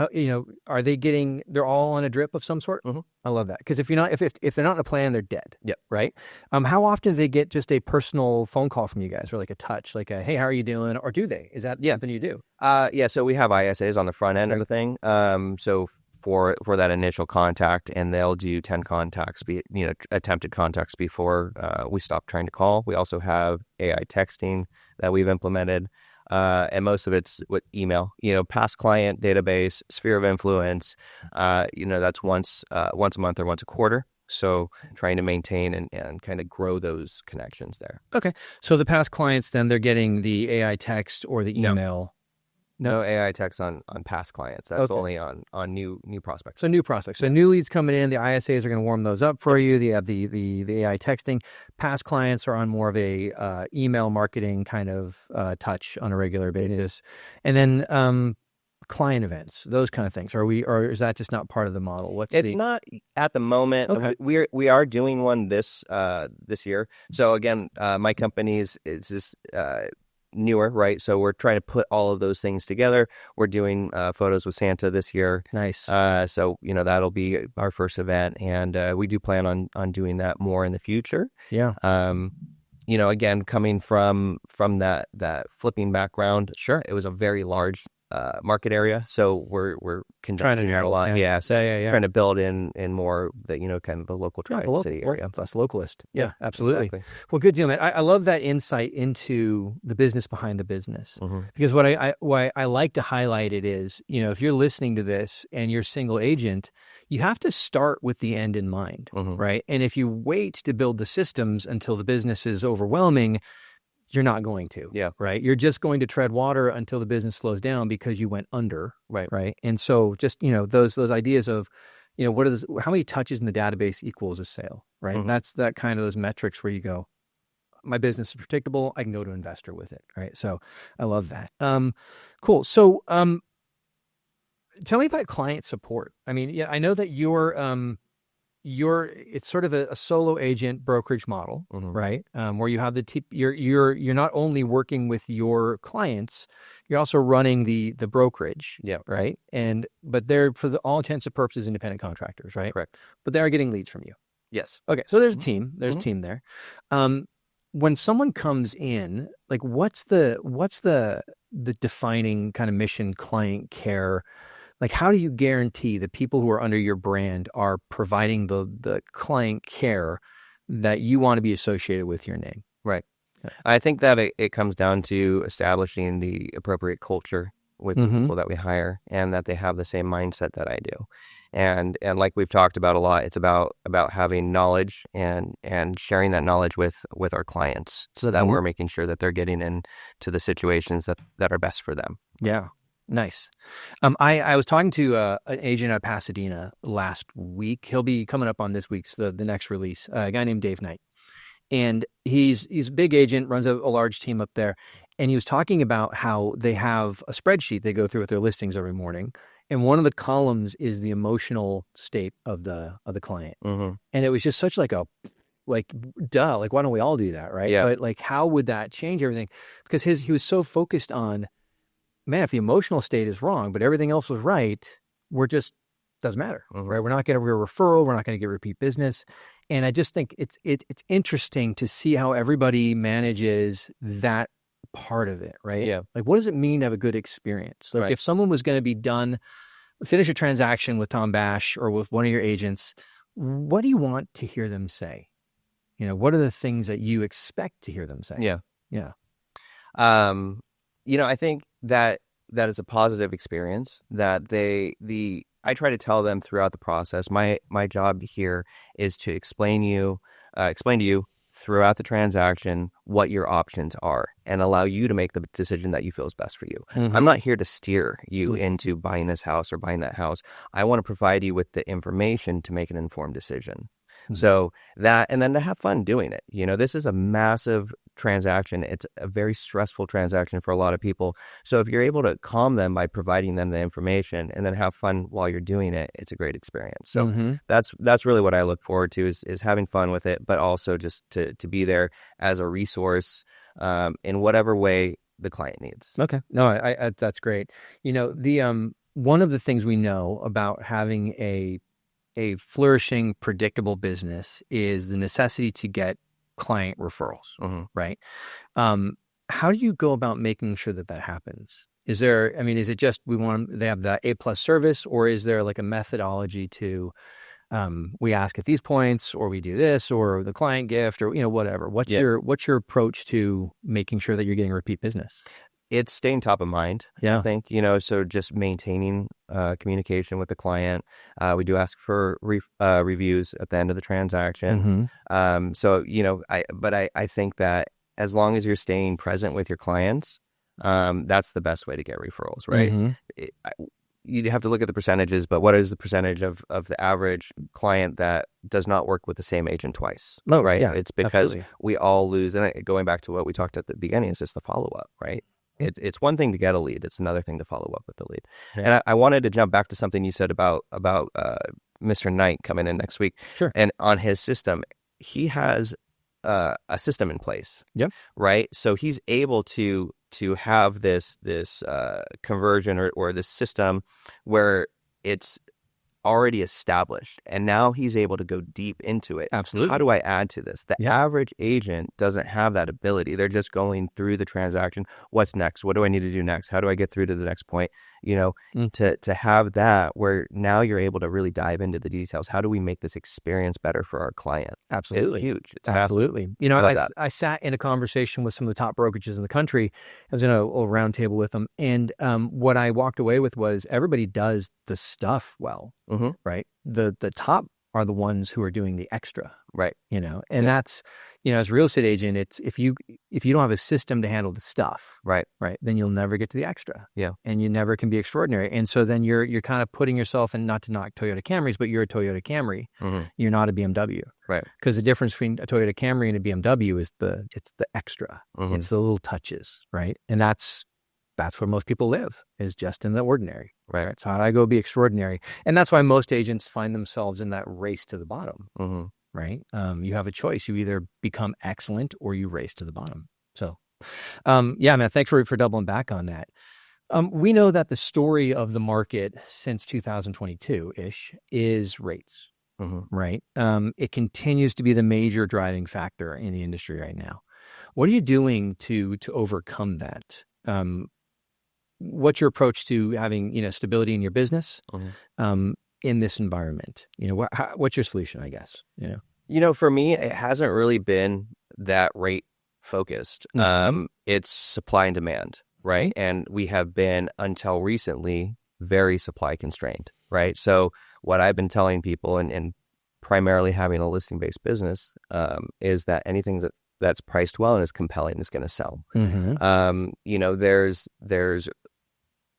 are they they're all on a drip of some sort? Mm-hmm. I love that. Because if they're not in a plan, they're dead. Yep. Right. How often do they get just a personal phone call from you guys, or like a touch, like a, hey, how are you doing? Or do they? Is that something you do? So we have ISAs on the front end of the thing. So for that initial contact, and they'll do 10 contacts, attempted contacts before we stop trying to call. We also have AI texting that we've implemented. And most of it's with email, past client database, sphere of influence, that's once a month or once a quarter. So trying to maintain and kind of grow those connections there. Okay. So the past clients, then they're getting the AI text or the email. No AI text on past clients. That's only on new prospects. So new prospects. So new leads coming in, the ISAs are going to warm those up for you. They have the AI texting. Past clients are on more of a email marketing kind of touch on a regular basis. And then client events, those kind of things. Or is that just not part of the model? It's not at the moment. Okay. We are doing one this year. So again, my company is just newer, right? So we're trying to put all of those things together. We're doing photos with Santa this year. Nice. So that'll be our first event, and we do plan on doing that more in the future. Yeah. Again, coming from that flipping background, sure, it was a very large market area, so we're conducting a lot. Trying to build in more the kind of the local tri-city area. Plus localist. Yeah, absolutely. Exactly. Well, good deal, man. I love that insight into the business behind the business, because what I like to highlight it is, if you're listening to this and you're single agent, you have to start with the end in mind, right? And if you wait to build the systems until the business is overwhelming, you're not going to, right? You're just going to tread water until the business slows down because you went under, right? And so just, those ideas of, how many touches in the database equals a sale, right? And that's that kind of those metrics where you go, my business is predictable, I can go to investor with it, right? So I love that. Cool. So tell me about client support. I mean, I know that it's sort of a solo agent brokerage model, right? Where you have you're not only working with your clients, you're also running the brokerage, right? But they're, for all intents and purposes, independent contractors, right? Correct. But they are getting leads from you. Yes. Okay, so there's a team. There's a team there. When someone comes in, like, what's the defining kind of mission, client care? Like, how do you guarantee the people who are under your brand are providing the client care that you want to be associated with your name? Right. Okay. I think that it comes down to establishing the appropriate culture with the people that we hire, and that they have the same mindset that I do. And like we've talked about a lot, it's about having knowledge and sharing that knowledge with our clients, so that we're making sure that they're getting into the situations that are best for them. Yeah. Nice. I was talking to an agent out of Pasadena last week. He'll be coming up on this week's the next release. A guy named Dave Knight, and he's a big agent, runs a large team up there. And he was talking about how they have a spreadsheet they go through with their listings every morning, and one of the columns is the emotional state of the client. And it was just such duh, why don't we all do that, right? Yeah. But like, how would that change everything? Because he was so focused on, man, if the emotional state is wrong, but everything else was right, doesn't matter, right? We're not getting a referral. We're not going to get repeat business. And I just think it's interesting to see how everybody manages that part of it, right? Yeah. Like, what does it mean to have a good experience? Like, if someone was going to finish a transaction with Tom Bash or with one of your agents, what do you want to hear them say? What are the things that you expect to hear them say? Yeah. I think that is a positive experience that I try to tell them throughout the process. My job here is to explain to you throughout the transaction what your options are, and allow you to make the decision that you feel is best for you. I'm not here to steer you into buying this house or buying that house. I want to provide you with the information to make an informed decision. So that, and then to have fun doing it. This is a massive transaction. It's a very stressful transaction for a lot of people. So if you're able to calm them by providing them the information and then have fun while you're doing it, it's a great experience. So that's really what I look forward to is having fun with it, but also just to be there as a resource in whatever way the client needs. Okay. No, I that's great. The one of the things we know about having a flourishing, predictable business is the necessity to get client referrals, right? How do you go about making sure that happens? Is it just they have the A+ service, or is there like a methodology to we ask at these points, or we do this, or the client gift, or whatever? What's your approach to making sure that you're getting repeat business? It's staying top of mind, I think, so just maintaining communication with the client. We do ask for reviews at the end of the transaction. So, I think that as long as you're staying present with your clients, that's the best way to get referrals, right? You have to look at the percentages, but what is the percentage of the average client that does not work with the same agent twice? Oh, right. Yeah, it's because we all lose. And going back to what we talked at the beginning, is just the follow-up, right? It's one thing to get a lead. It's another thing to follow up with the lead. Yeah. And I wanted to jump back to something you said about Mr. Knight coming in next week. Sure. And on his system, he has a system in place. Yep. Right. So he's able to have this conversion or this system where it's already established, and now he's able to go deep into it. Absolutely. How do I add to this? The average agent doesn't have that ability. They're just going through the transaction. What's next? What do I need to do next? How do I get through to the next point? To have that where now you're able to really dive into the details. How do we make this experience better for our client? Absolutely. It's huge. It's absolutely. I sat in a conversation with some of the top brokerages in the country. I was in a round table with them, and what I walked away with was everybody does the stuff well. Right. The top are the ones who are doing the extra. Right. And that's, as a real estate agent, it's if you don't have a system to handle the stuff, right, then you'll never get to the extra. Yeah. And you never can be extraordinary. And so then you're kind of putting yourself in, not to knock Toyota Camrys, but you're a Toyota Camry. You're not a BMW. Right. Because the difference between a Toyota Camry and a BMW is it's the extra. It's the little touches, right? And that's where most people live, is just in the ordinary. Right. So how do I go be extraordinary? And that's why most agents find themselves in that race to the bottom. Right. You have a choice. You either become excellent or you race to the bottom. So, man, thanks for doubling back on that. We know that the story of the market since 2022-ish is rates. Right. It continues to be the major driving factor in the industry right now. What are you doing to overcome that? What's your approach to having, stability in your business, in this environment? What's your solution, I guess? For me, it hasn't really been that rate focused. It's supply and demand, right? And we have been, until recently, very supply constrained, right? So what I've been telling people, and primarily having a listing-based business, is that anything that's priced well and is compelling is going to sell. There's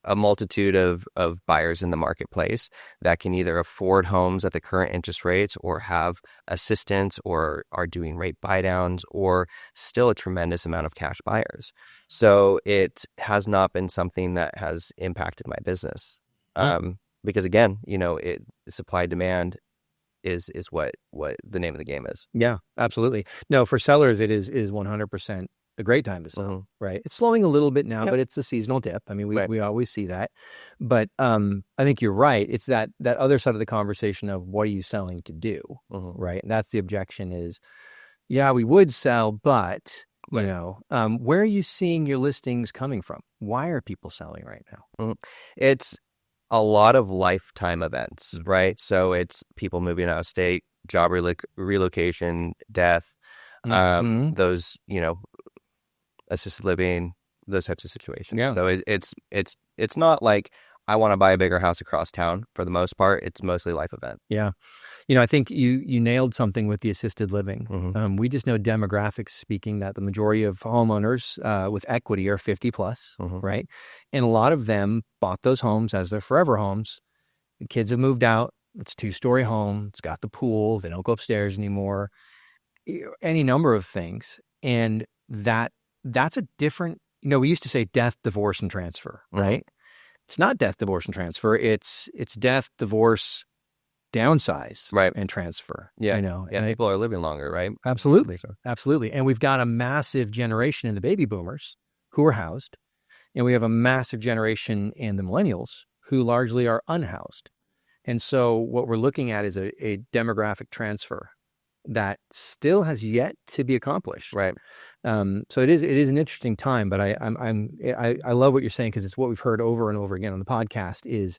a multitude of buyers in the marketplace that can either afford homes at the current interest rates, or have assistance, or are doing rate buy downs, or still a tremendous amount of cash buyers. So it has not been something that has impacted my business. Because again, supply demand is what the name of the game is. Yeah, absolutely. No, for sellers, it is 100% a great time to sell, right? It's slowing a little bit now, but it's the seasonal dip. I mean, we always see that. But I think you're right. It's that other side of the conversation of what are you selling to do, right? And that's the objection is, we would sell, but, where are you seeing your listings coming from? Why are people selling right now? It's a lot of lifetime events, right? So it's people moving out of state, job relocation, death, those, assisted living, those types of situations. Yeah. So it's not like I want to buy a bigger house across town. For the most part, it's mostly life event. Yeah. I think you nailed something with the assisted living. We just know, demographics speaking, that the majority of homeowners with equity are 50 plus, right? And a lot of them bought those homes as their forever homes. The kids have moved out. It's a 2-story home. It's got the pool. They don't go upstairs anymore. Any number of things. And that's a different, we used to say death, divorce, and transfer, right? It's not death, divorce, and transfer. It's death, divorce, downsize, Right. and transfer. Yeah. And people are living longer, right? Absolutely. So. Absolutely. And we've got a massive generation in the baby boomers who are housed. And we have a massive generation in the millennials who largely are unhoused. And so what we're looking at is a demographic transfer that still has yet to be accomplished. Right. So it is an interesting time, but I love what you're saying, because it's what we've heard over and over again on the podcast is,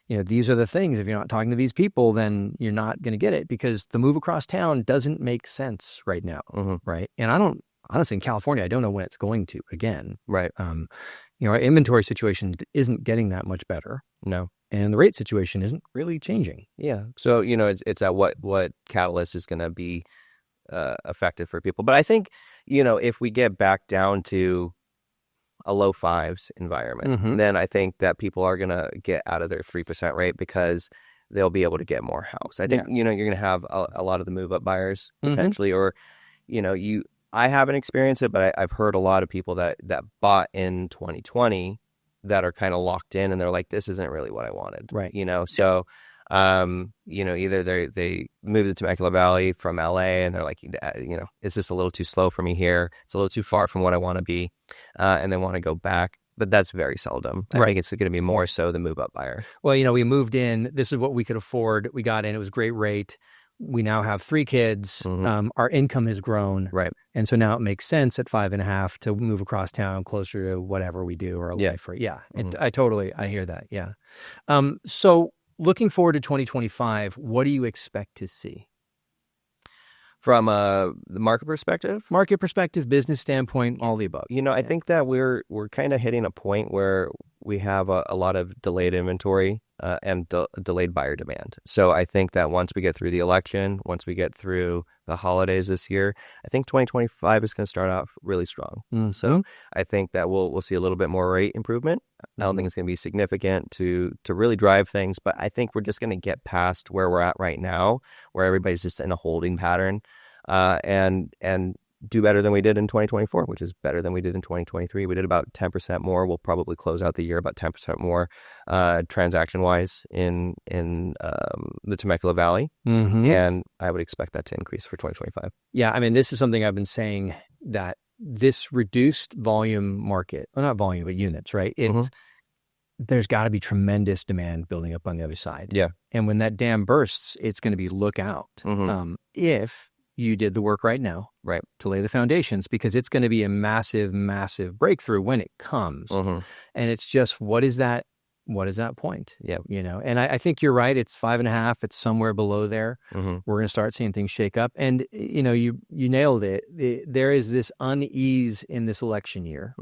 these are the things. If you're not talking to these people, then you're not going to get it, because the move across town doesn't make sense right now. Right. And honestly, in California, I don't know when it's going to again. Right. Our inventory situation isn't getting that much better. No. And the rate situation isn't really changing. Yeah. So, it's at what catalyst is going to be effective for people. But I think, if we get back down to a low 5s environment, then I think that people are going to get out of their 3% rate, because they'll be able to get more house. I think, you're going to have a lot of the move up buyers potentially, or, I haven't experienced it, but I've heard a lot of people that bought in 2020 that are kind of locked in, and they're like, this isn't really what I wanted. Right. So, either they move to Temecula Valley from LA, and they're like, it's just a little too slow for me here. It's a little too far from what I want to be. And they want to go back. But that's very seldom. I think it's going to be more so the move up buyer. Well, we moved in. This is what we could afford. We got in. It was a great rate. We now have 3 kids. Our income has grown. Right. And so now it makes sense at 5.5 to move across town closer to whatever we do, or life. I hear that. Yeah. So looking forward to 2025, what do you expect to see? From the market perspective, business standpoint, all the above. I think that we're kind of hitting a point where we have a lot of delayed inventory and delayed buyer demand. So I think that once we get through the election, once we get through the holidays this year, I think 2025 is going to start out really strong. So I think that we'll see a little bit more rate improvement. I don't think it's going to be significant to really drive things, but I think we're just going to get past where we're at right now, where everybody's just in a holding pattern, and do better than we did in 2024, which is better than we did in 2023. We did about 10% more. We'll probably close out the year about 10% more transaction-wise in the Temecula Valley. And I would expect that to increase for 2025. Yeah, I mean, this is something I've been saying, that this reduced volume market, well, not volume, but units, right? There's got to be tremendous demand building up on the other side. Yeah. And when that dam bursts, it's going to be look out. If you did the work right now, right, to lay the foundations, because it's going to be a massive, massive breakthrough when it comes. And it's just, what is that point? Yeah. And I think you're right. It's 5.5. It's somewhere below there. We're going to start seeing things shake up. And, you nailed it. There is this unease in this election year,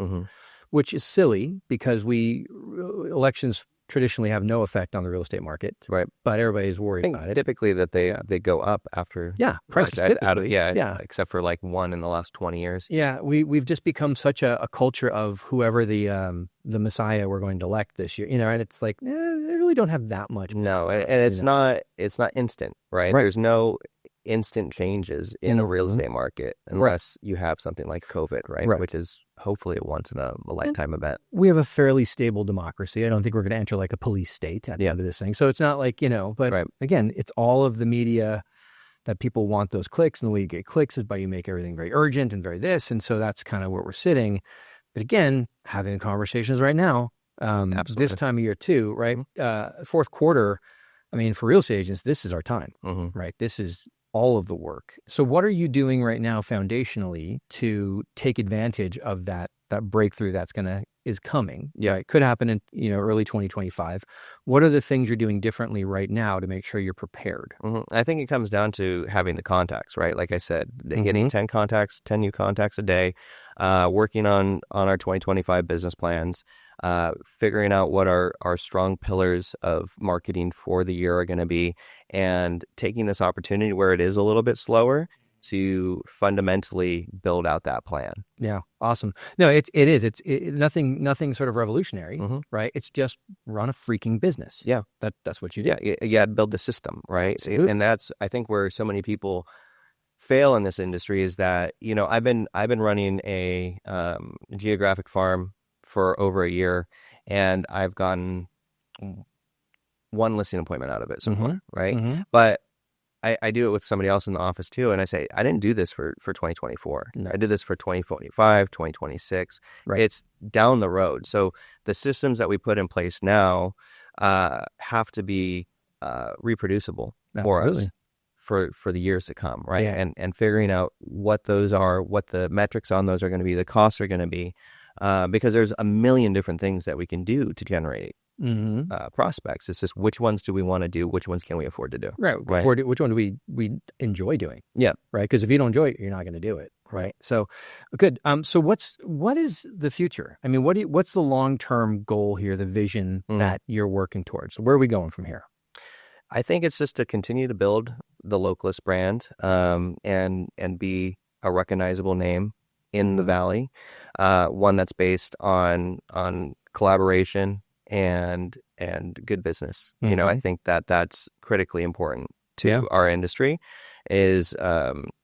which is silly, because elections traditionally have no effect on the real estate market, right? But everybody's worried about it. Typically, that they go up after prices. Except for like one in the last 20 years. Yeah, we've just become such a culture of whoever the Messiah we're going to elect this year, and it's like they really don't have that much. No, and it's not instant, right? There's no instant changes in a real estate market unless you have something like COVID, right? Which is hopefully a once in a lifetime event. We have a fairly stable democracy. I don't think we're going to enter like a police state at the end of this thing. So it's not like, but again, it's all of the media that people want those clicks. And the way you get clicks is by you make everything very urgent and very this. And so that's kind of where we're sitting. But again, having the conversations right now, this time of year too, right? Fourth quarter, I mean, for real estate agents, this is our time, right? This is all of the work. So what are you doing right now foundationally to take advantage of that breakthrough is coming? Yeah, it could happen in early 2025. What are the things you're doing differently right now to make sure you're prepared? I think it comes down to having the contacts, right? Like I said, getting 10 new contacts a day, working on our 2025 business plans, figuring out what our strong pillars of marketing for the year are going to be, and taking this opportunity where it is a little bit slower to fundamentally build out that plan. Yeah, awesome. No, it is. It's nothing sort of revolutionary, right? It's just run a freaking business. Yeah, that's what you do. Yeah, you got to build the system, right? Absolutely. And that's, I think, where so many people fail in this industry is that, you know, I've been running a geographic farm for over a year, and I've gotten one listing appointment out of it so far, right? But I do it with somebody else in the office too, and I say, I didn't do this for 2024. No. I did this for 2025, 2026. Right. It's down the road. So the systems that we put in place now have to be reproducible for us for the years to come, right? Yeah. And figuring out what those are, what the metrics on those are going to be, the costs are going to be, because there's a million different things that we can do to generate prospects. It's just, which ones do we want to do? Which ones can we afford to do? Right. Which one do we enjoy doing? Yeah. Right. Because if you don't enjoy it, you're not going to do it. Right. So good. So what is the future? I mean, what's the long-term goal here, the vision that you're working towards? Where are we going from here? I think it's just to continue to build the Localist brand, and be a recognizable name in the Valley, one that's based on collaboration and good business. You know, I think that's critically important to our industry, is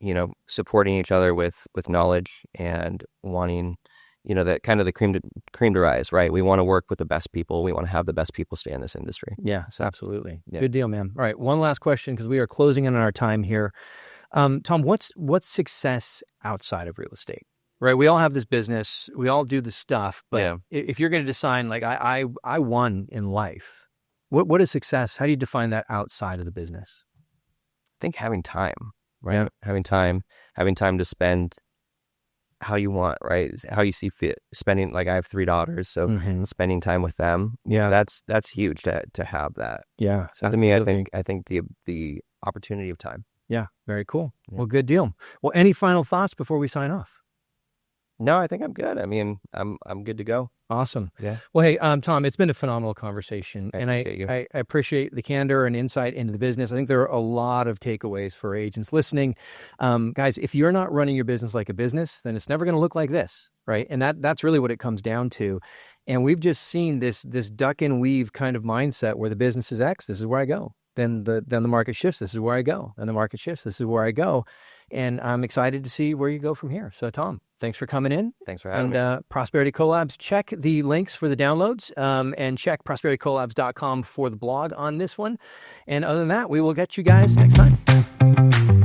you know, supporting each other with knowledge and wanting, you know, that kind of the cream to rise, right? We want to work with the best people. We want to have the best people stay in this industry. Yeah, absolutely. Yeah. Good deal, man. All right, one last question, because we are closing in on our time here. Tom, what's success outside of real estate? Right, we all have this business, we all do this stuff, but if you're going to decide, like, I won in life, what is success? How do you define that outside of the business? I think having time, right? Yeah. Having time to spend how you want, right? How you see fit. Spending, like, I have 3 daughters, so spending time with them, that's huge to have that. Yeah, so to me, I think the opportunity of time. Yeah, very cool. Yeah. Well, good deal. Well, any final thoughts before we sign off? No, I think I'm good. I mean, I'm good to go. Awesome. Yeah. Well, hey, Tom, it's been a phenomenal conversation, and I appreciate the candor and insight into the business. I think there are a lot of takeaways for agents listening. Guys, if you're not running your business like a business, then it's never going to look like this, right? And that's really what it comes down to. And we've just seen this duck and weave kind of mindset where the business is X, this is where I go. Then the market shifts, this is where I go. Then the market shifts, this is where I go. And I'm excited to see where you go from here. So, Tom, thanks for coming in. Thanks for having me. And Prosperity Collabs, check the links for the downloads, and check prosperitycollabs.com for the blog on this one. And other than that, we will get you guys next time.